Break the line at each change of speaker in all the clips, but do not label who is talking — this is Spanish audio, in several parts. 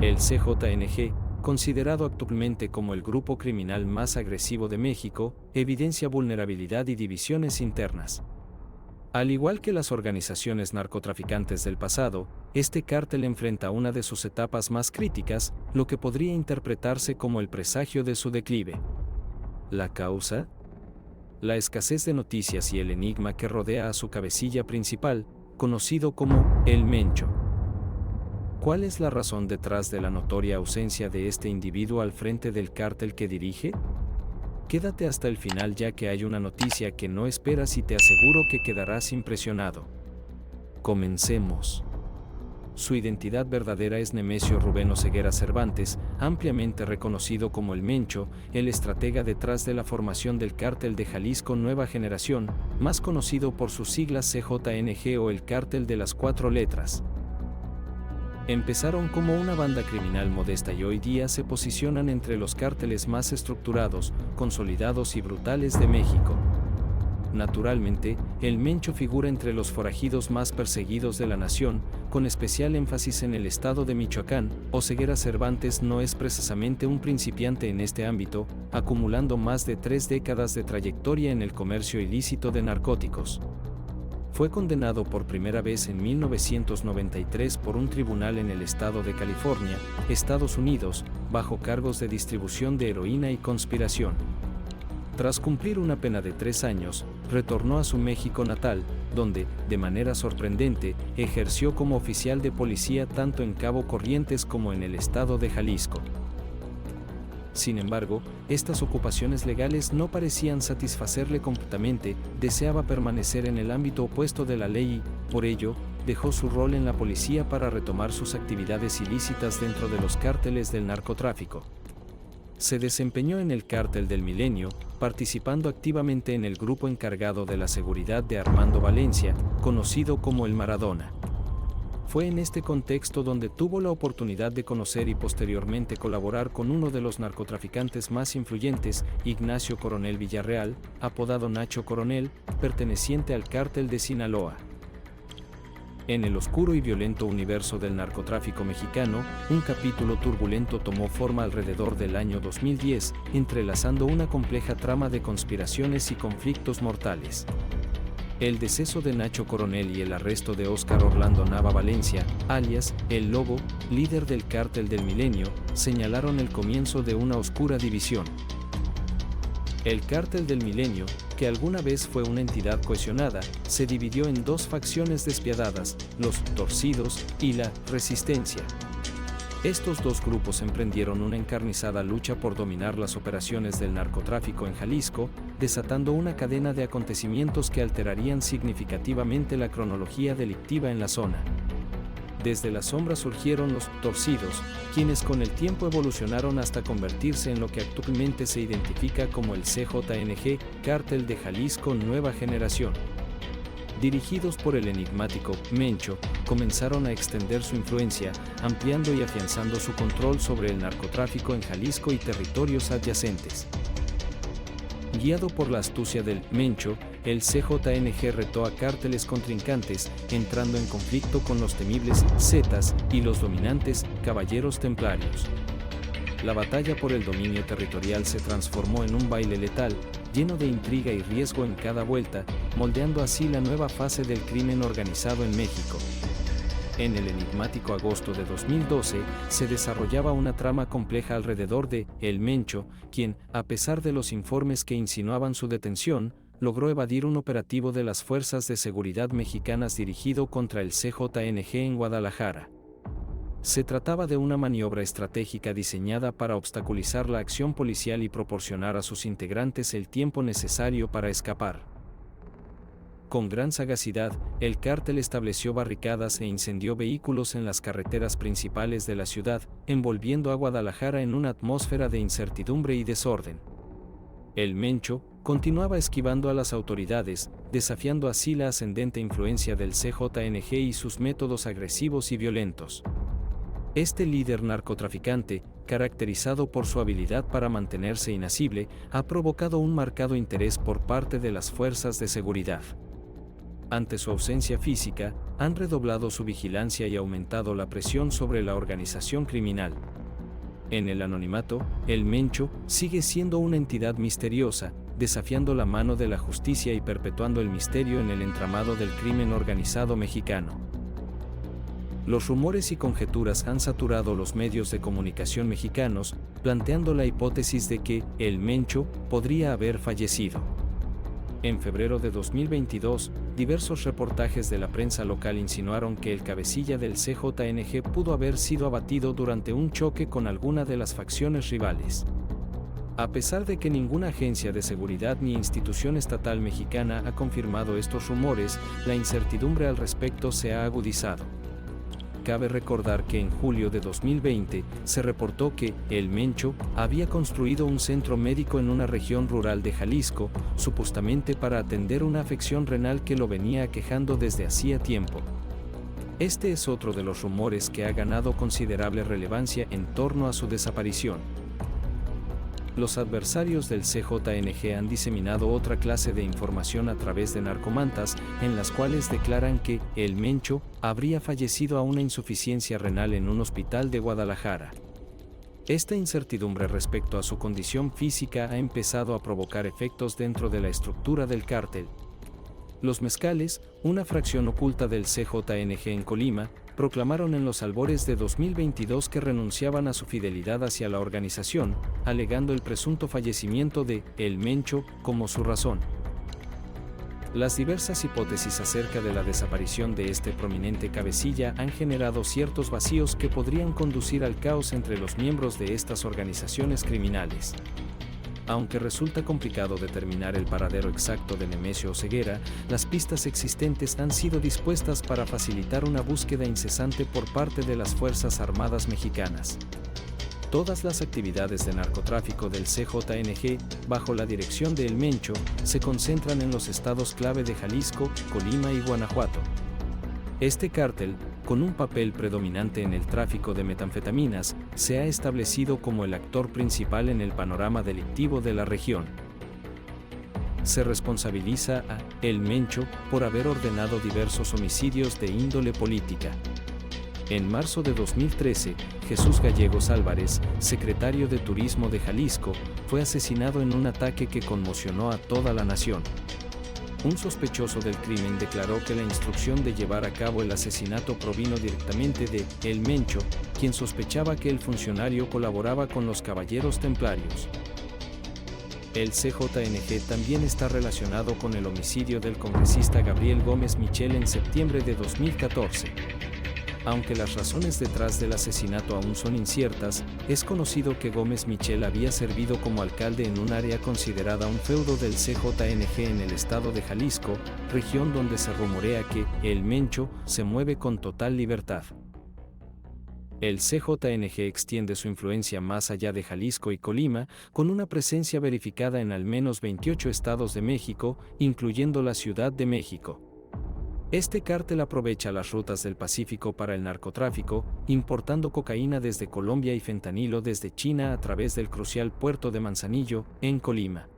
El CJNG, considerado actualmente como el grupo criminal más agresivo de México, evidencia vulnerabilidad y divisiones internas. Al igual que las organizaciones narcotraficantes del pasado, este cártel enfrenta una de sus etapas más críticas, lo que podría interpretarse como el presagio de su declive. ¿La causa? La escasez de noticias y el enigma que rodea a su cabecilla principal, conocido como El Mencho. ¿Cuál es la razón detrás de la notoria ausencia de este individuo al frente del cártel que dirige? Quédate hasta el final ya que hay una noticia que no esperas y te aseguro que quedarás impresionado. Comencemos. Su identidad verdadera es Nemesio Rubén Oseguera Cervantes, ampliamente reconocido como El Mencho, el estratega detrás de la formación del Cártel de Jalisco Nueva Generación, más conocido por sus siglas CJNG o el Cártel de las Cuatro Letras. Empezaron como una banda criminal modesta y hoy día se posicionan entre los cárteles más estructurados, consolidados y brutales de México. Naturalmente, El Mencho figura entre los forajidos más perseguidos de la nación, con especial énfasis en el estado de Michoacán. Oseguera Cervantes no es precisamente un principiante en este ámbito, acumulando más de 3 décadas de trayectoria en el comercio ilícito de narcóticos. Fue condenado por primera vez en 1993 por un tribunal en el estado de California, Estados Unidos, bajo cargos de distribución de heroína y conspiración. Tras cumplir una pena de 3 años, retornó a su México natal, donde, de manera sorprendente, ejerció como oficial de policía tanto en Cabo Corrientes como en el estado de Jalisco. Sin embargo, estas ocupaciones legales no parecían satisfacerle completamente, deseaba permanecer en el ámbito opuesto de la ley y, por ello, dejó su rol en la policía para retomar sus actividades ilícitas dentro de los cárteles del narcotráfico. Se desempeñó en el Cártel del Milenio, participando activamente en el grupo encargado de la seguridad de Armando Valencia, conocido como el Maradona. Fue en este contexto donde tuvo la oportunidad de conocer y posteriormente colaborar con uno de los narcotraficantes más influyentes, Ignacio Coronel Villarreal, apodado Nacho Coronel, perteneciente al Cártel de Sinaloa. En el oscuro y violento universo del narcotráfico mexicano, un capítulo turbulento tomó forma alrededor del año 2010, entrelazando una compleja trama de conspiraciones y conflictos mortales. El deceso de Nacho Coronel y el arresto de Óscar Orlando Nava Valencia, alias El Lobo, líder del Cártel del Milenio, señalaron el comienzo de una oscura división. El Cártel del Milenio, que alguna vez fue una entidad cohesionada, se dividió en dos facciones despiadadas, los Torcidos y la Resistencia. Estos dos grupos emprendieron una encarnizada lucha por dominar las operaciones del narcotráfico en Jalisco, desatando una cadena de acontecimientos que alterarían significativamente la cronología delictiva en la zona. Desde las sombras surgieron los Torcidos, quienes con el tiempo evolucionaron hasta convertirse en lo que actualmente se identifica como el CJNG, Cártel de Jalisco Nueva Generación. Dirigidos por el enigmático Mencho, comenzaron a extender su influencia, ampliando y afianzando su control sobre el narcotráfico en Jalisco y territorios adyacentes. Guiado por la astucia del Mencho, el CJNG retó a cárteles contrincantes, entrando en conflicto con los temibles Zetas y los dominantes Caballeros Templarios. La batalla por el dominio territorial se transformó en un baile letal, lleno de intriga y riesgo en cada vuelta, moldeando así la nueva fase del crimen organizado en México. En el enigmático agosto de 2012, se desarrollaba una trama compleja alrededor de El Mencho, quien, a pesar de los informes que insinuaban su detención, logró evadir un operativo de las fuerzas de seguridad mexicanas dirigido contra el CJNG en Guadalajara. Se trataba de una maniobra estratégica diseñada para obstaculizar la acción policial y proporcionar a sus integrantes el tiempo necesario para escapar. Con gran sagacidad, el cártel estableció barricadas e incendió vehículos en las carreteras principales de la ciudad, envolviendo a Guadalajara en una atmósfera de incertidumbre y desorden. El Mencho continuaba esquivando a las autoridades, desafiando así la ascendente influencia del CJNG y sus métodos agresivos y violentos. Este líder narcotraficante, caracterizado por su habilidad para mantenerse inasible, ha provocado un marcado interés por parte de las fuerzas de seguridad. ante su ausencia física, han redoblado su vigilancia y aumentado la presión sobre la organización criminal. En el anonimato, el Mencho sigue siendo una entidad misteriosa, desafiando la mano de la justicia y perpetuando el misterio en el entramado del crimen organizado mexicano. Los rumores y conjeturas han saturado los medios de comunicación mexicanos, planteando la hipótesis de que el Mencho podría haber fallecido. En febrero de 2022, diversos reportajes de la prensa local insinuaron que el cabecilla del CJNG pudo haber sido abatido durante un choque con alguna de las facciones rivales. A pesar de que ninguna agencia de seguridad ni institución estatal mexicana ha confirmado estos rumores, la incertidumbre al respecto se ha agudizado. Cabe recordar que en julio de 2020 se reportó que el Mencho había construido un centro médico en una región rural de Jalisco, supuestamente para atender una afección renal que lo venía aquejando desde hacía tiempo. Este es otro de los rumores que ha ganado considerable relevancia en torno a su desaparición. Los adversarios del CJNG han diseminado otra clase de información a través de narcomantas, en las cuales declaran que el Mencho habría fallecido a una insuficiencia renal en un hospital de Guadalajara. Esta incertidumbre respecto a su condición física ha empezado a provocar efectos dentro de la estructura del cártel. Los mezcales, una fracción oculta del CJNG en Colima, proclamaron en los albores de 2022 que renunciaban a su fidelidad hacia la organización, alegando el presunto fallecimiento de El Mencho como su razón. Las diversas hipótesis acerca de la desaparición de este prominente cabecilla han generado ciertos vacíos que podrían conducir al caos entre los miembros de estas organizaciones criminales. Aunque resulta complicado determinar el paradero exacto de Nemesio Oseguera, las pistas existentes han sido dispuestas para facilitar una búsqueda incesante por parte de las Fuerzas Armadas mexicanas. Todas las actividades de narcotráfico del CJNG, bajo la dirección de El Mencho, se concentran en los estados clave de Jalisco, Colima y Guanajuato. Este cártel, con un papel predominante en el tráfico de metanfetaminas, se ha establecido como el actor principal en el panorama delictivo de la región. Se responsabiliza a El Mencho por haber ordenado diversos homicidios de índole política. En marzo de 2013, Jesús Gallegos Álvarez, secretario de Turismo de Jalisco, fue asesinado en un ataque que conmocionó a toda la nación. Un sospechoso del crimen declaró que la instrucción de llevar a cabo el asesinato provino directamente de El Mencho, quien sospechaba que el funcionario colaboraba con los Caballeros Templarios. El CJNG también está relacionado con el homicidio del congresista Gabriel Gómez Michel en septiembre de 2014. Aunque las razones detrás del asesinato aún son inciertas, es conocido que Gómez Michel había servido como alcalde en un área considerada un feudo del CJNG en el estado de Jalisco, región donde se rumorea que El Mencho se mueve con total libertad. El CJNG extiende su influencia más allá de Jalisco y Colima, con una presencia verificada en al menos 28 estados de México, incluyendo la Ciudad de México. Este cártel aprovecha las rutas del Pacífico para el narcotráfico, importando cocaína desde Colombia y fentanilo desde China a través del crucial puerto de Manzanillo, en Colima.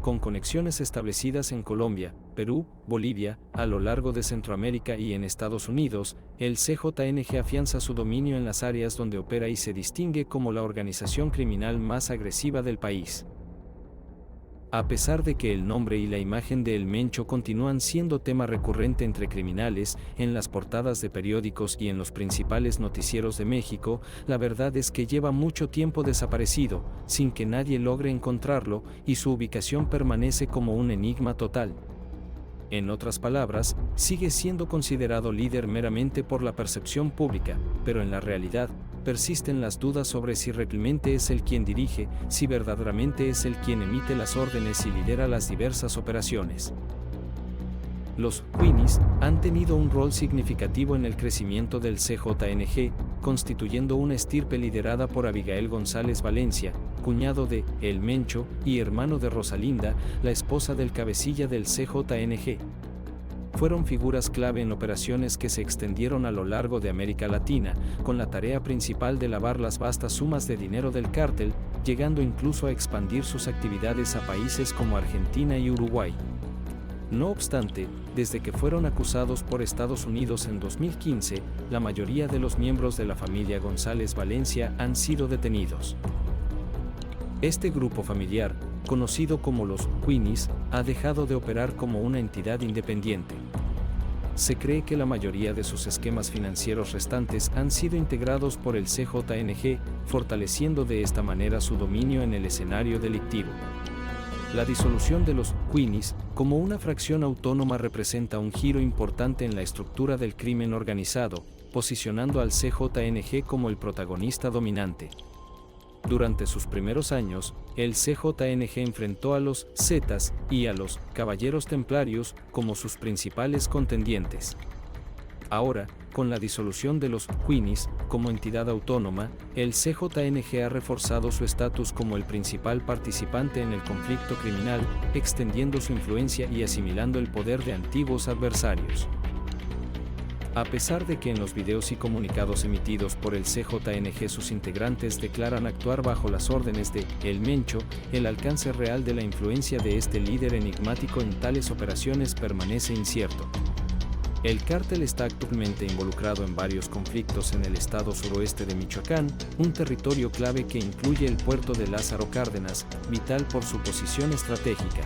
Con conexiones establecidas en Colombia, Perú, Bolivia, a lo largo de Centroamérica y en Estados Unidos, el CJNG afianza su dominio en las áreas donde opera y se distingue como la organización criminal más agresiva del país. A pesar de que el nombre y la imagen de El Mencho continúan siendo tema recurrente entre criminales, en las portadas de periódicos y en los principales noticieros de México, la verdad es que lleva mucho tiempo desaparecido, sin que nadie logre encontrarlo, y su ubicación permanece como un enigma total. En otras palabras, sigue siendo considerado líder meramente por la percepción pública, pero en la realidad, persisten las dudas sobre si realmente es él quien dirige, si verdaderamente es él quien emite las órdenes y lidera las diversas operaciones. Los Queenies han tenido un rol significativo en el crecimiento del CJNG, constituyendo una estirpe liderada por Abigail González Valencia, cuñado de El Mencho y hermano de Rosalinda, la esposa del cabecilla del CJNG. Fueron figuras clave en operaciones que se extendieron a lo largo de América Latina, con la tarea principal de lavar las vastas sumas de dinero del cártel, llegando incluso a expandir sus actividades a países como Argentina y Uruguay. No obstante, desde que fueron acusados por Estados Unidos en 2015, la mayoría de los miembros de la familia González Valencia han sido detenidos. Este grupo familiar, conocido como los Queenies, ha dejado de operar como una entidad independiente. Se cree que la mayoría de sus esquemas financieros restantes han sido integrados por el CJNG, fortaleciendo de esta manera su dominio en el escenario delictivo. La disolución de los Queenies, como una fracción autónoma, representa un giro importante en la estructura del crimen organizado, posicionando al CJNG como el protagonista dominante. Durante sus primeros años, el CJNG enfrentó a los Zetas y a los Caballeros Templarios como sus principales contendientes. Ahora, con la disolución de los Queenies como entidad autónoma, el CJNG ha reforzado su estatus como el principal participante en el conflicto criminal, extendiendo su influencia y asimilando el poder de antiguos adversarios. A pesar de que en los videos y comunicados emitidos por el CJNG sus integrantes declaran actuar bajo las órdenes de El Mencho, el alcance real de la influencia de este líder enigmático en tales operaciones permanece incierto. El cártel está actualmente involucrado en varios conflictos en el estado suroeste de Michoacán, un territorio clave que incluye el puerto de Lázaro Cárdenas, vital por su posición estratégica.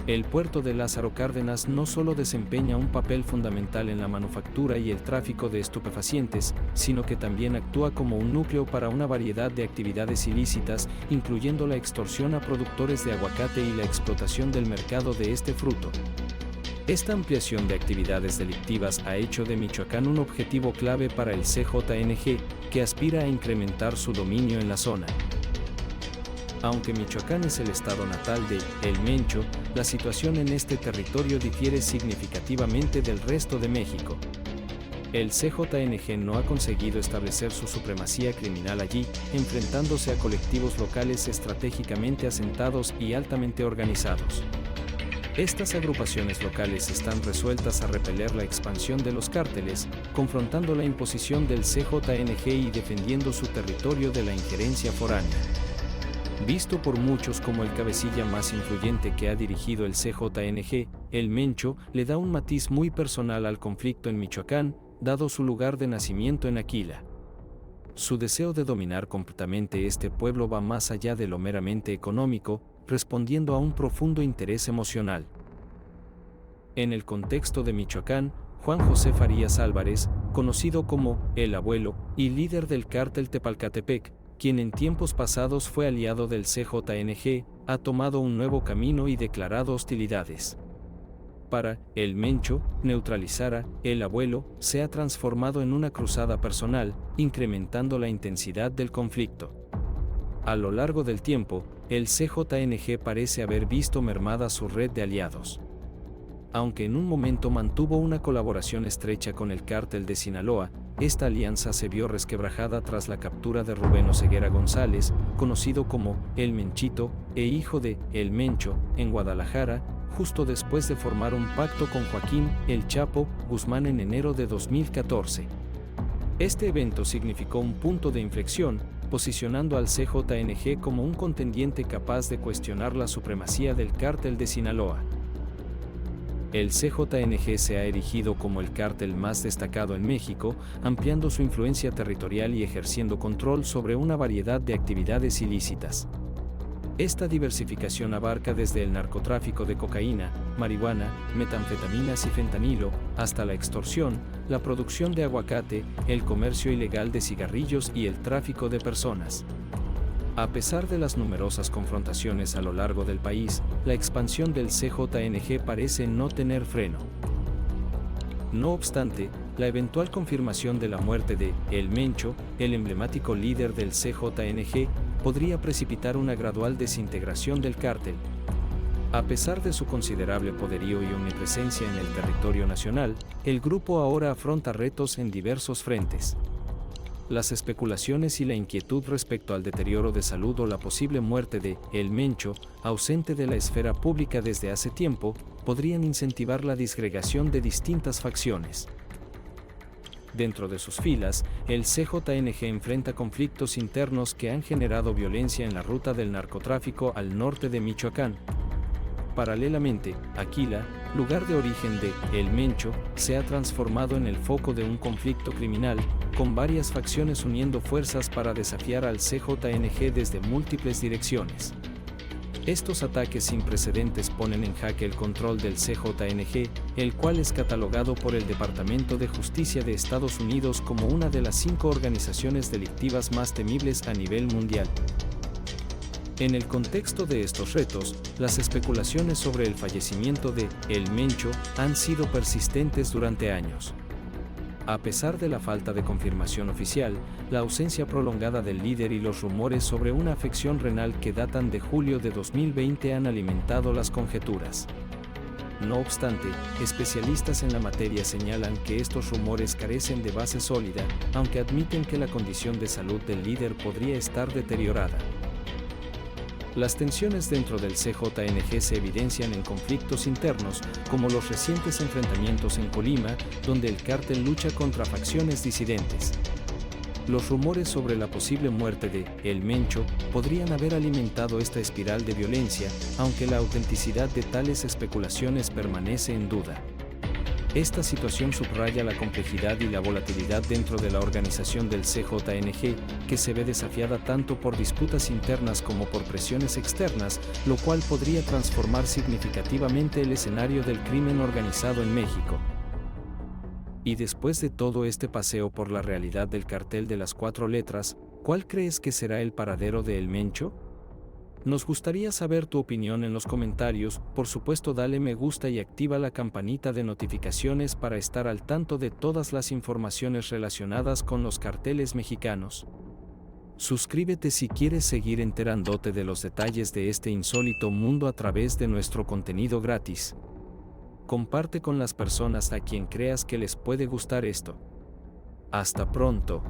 El puerto de Lázaro Cárdenas no solo desempeña un papel fundamental en la manufactura y el tráfico de estupefacientes, sino que también actúa como un núcleo para una variedad de actividades ilícitas, incluyendo la extorsión a productores de aguacate y la explotación del mercado de este fruto. Esta ampliación de actividades delictivas ha hecho de Michoacán un objetivo clave para el CJNG, que aspira a incrementar su dominio en la zona. Aunque Michoacán es el estado natal de El Mencho, la situación en este territorio difiere significativamente del resto de México. El CJNG no ha conseguido establecer su supremacía criminal allí, enfrentándose a colectivos locales estratégicamente asentados y altamente organizados. Estas agrupaciones locales están resueltas a repeler la expansión de los cárteles, confrontando la imposición del CJNG y defendiendo su territorio de la injerencia foránea. Visto por muchos como el cabecilla más influyente que ha dirigido el CJNG, El Mencho le da un matiz muy personal al conflicto en Michoacán, dado su lugar de nacimiento en Aquila. Su deseo de dominar completamente este pueblo va más allá de lo meramente económico, respondiendo a un profundo interés emocional. En el contexto de Michoacán, Juan José Farías Álvarez, conocido como El Abuelo y líder del cártel Tepalcatepec, quien en tiempos pasados fue aliado del CJNG, ha tomado un nuevo camino y declarado hostilidades. Para El Mencho, neutralizar a El Abuelo se ha transformado en una cruzada personal, incrementando la intensidad del conflicto. A lo largo del tiempo, el CJNG parece haber visto mermada su red de aliados. Aunque en un momento mantuvo una colaboración estrecha con el cártel de Sinaloa, esta alianza se vio resquebrajada tras la captura de Rubén Oseguera González, conocido como El Menchito, e hijo de El Mencho, en Guadalajara, justo después de formar un pacto con Joaquín El Chapo Guzmán en enero de 2014. Este evento significó un punto de inflexión, posicionando al CJNG como un contendiente capaz de cuestionar la supremacía del cártel de Sinaloa. El CJNG se ha erigido como el cártel más destacado en México, ampliando su influencia territorial y ejerciendo control sobre una variedad de actividades ilícitas. Esta diversificación abarca desde el narcotráfico de cocaína, marihuana, metanfetaminas y fentanilo, hasta la extorsión, la producción de aguacate, el comercio ilegal de cigarrillos y el tráfico de personas. A pesar de las numerosas confrontaciones a lo largo del país, la expansión del CJNG parece no tener freno. No obstante, la eventual confirmación de la muerte de El Mencho, el emblemático líder del CJNG, podría precipitar una gradual desintegración del cártel. A pesar de su considerable poderío y omnipresencia en el territorio nacional, el grupo ahora afronta retos en diversos frentes. Las especulaciones y la inquietud respecto al deterioro de salud o la posible muerte de El Mencho, ausente de la esfera pública desde hace tiempo, podrían incentivar la disgregación de distintas facciones. Dentro de sus filas, el CJNG enfrenta conflictos internos que han generado violencia en la ruta del narcotráfico al norte de Michoacán. Paralelamente, Aquila, lugar de origen de El Mencho, se ha transformado en el foco de un conflicto criminal, con varias facciones uniendo fuerzas para desafiar al CJNG desde múltiples direcciones. Estos ataques sin precedentes ponen en jaque el control del CJNG, el cual es catalogado por el Departamento de Justicia de Estados Unidos como una de las 5 organizaciones delictivas más temibles a nivel mundial. En el contexto de estos retos, las especulaciones sobre el fallecimiento de El Mencho han sido persistentes durante años. A pesar de la falta de confirmación oficial, la ausencia prolongada del líder y los rumores sobre una afección renal que datan de julio de 2020 han alimentado las conjeturas. No obstante, especialistas en la materia señalan que estos rumores carecen de base sólida, aunque admiten que la condición de salud del líder podría estar deteriorada. Las tensiones dentro del CJNG se evidencian en conflictos internos, como los recientes enfrentamientos en Colima, donde el cártel lucha contra facciones disidentes. Los rumores sobre la posible muerte de El Mencho podrían haber alimentado esta espiral de violencia, aunque la autenticidad de tales especulaciones permanece en duda. Esta situación subraya la complejidad y la volatilidad dentro de la organización del CJNG, que se ve desafiada tanto por disputas internas como por presiones externas, lo cual podría transformar significativamente el escenario del crimen organizado en México. Y después de todo este paseo por la realidad del cartel de las 4 letras, ¿cuál crees que será el paradero de El Mencho? Nos gustaría saber tu opinión en los comentarios. Por supuesto, dale me gusta y activa la campanita de notificaciones para estar al tanto de todas las informaciones relacionadas con los carteles mexicanos. Suscríbete si quieres seguir enterándote de los detalles de este insólito mundo a través de nuestro contenido gratis. Comparte con las personas a quien creas que les puede gustar esto. Hasta pronto.